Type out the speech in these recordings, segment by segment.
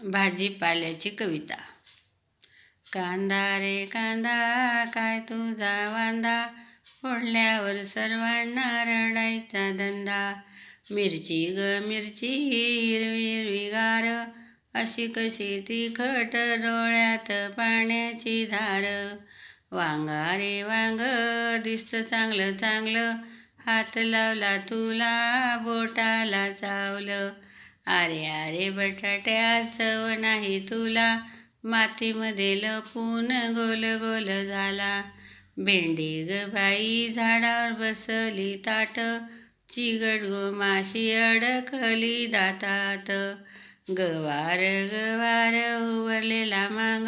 भाजीपाल्याची कविता. कांदा रे कांदा काय तुझा वांदा, फोडल्यावर सर्वांना रडायचा धंदा. मिरची ग मिरची हिरवी हिरवीगार, अशी कशी तिखट डोळ्यात पाण्याची धार. वांगा रे वांग दिसतं चांगलं चांगलं, हात लावला तुला बोटाला चावलं. अरे अरे बटाट्या चव नाही तुला, मातीमध्ये लपून गोल गोल झाला. भेंडी ग बाई झाडावर बसली ताट, चिगट गो माशी अडकली दातात. गवार गवार उवरलेला मांग,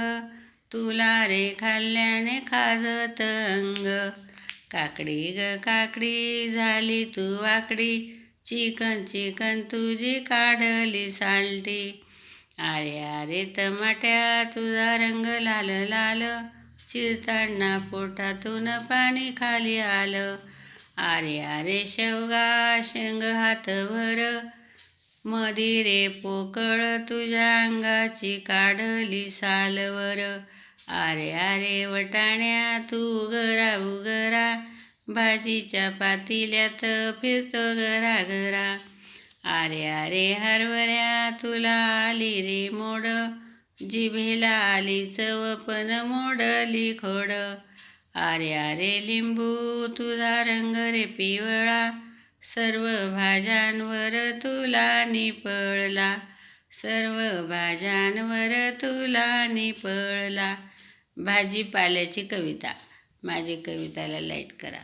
तुला रे खाल्ल्याने खाजत अंग. काकडी ग काकडी झाली तू वाकडी, चिकन चिकन तुझी काढली सालटी. अरे अरे टमाट्या तुझा रंग लाल लाल, चिरताना पोटातून पाणी खाली आलं. अरे अरे शेवगा शेंग हातभर, मधी रे पोकळ तुझ्या अंगाची काढली सालवर. अरे अरे वटाण्या तू उगरा उगरा, भाजीच्या पातिल्यात फिरतो घराघरा. अरे अरे हरभऱ्या तुला आली रे मोड, जिभेला आली चव पण मोडली खोड. अरे अरे लिंबू तुझा रंग रे पिवळा, सर्व भाज्यांवर तुला निपळला. सर्व भाज्यांवर तुला निपळला. भाजीपाल्याची कविता. माझी कविताला लाईक करा.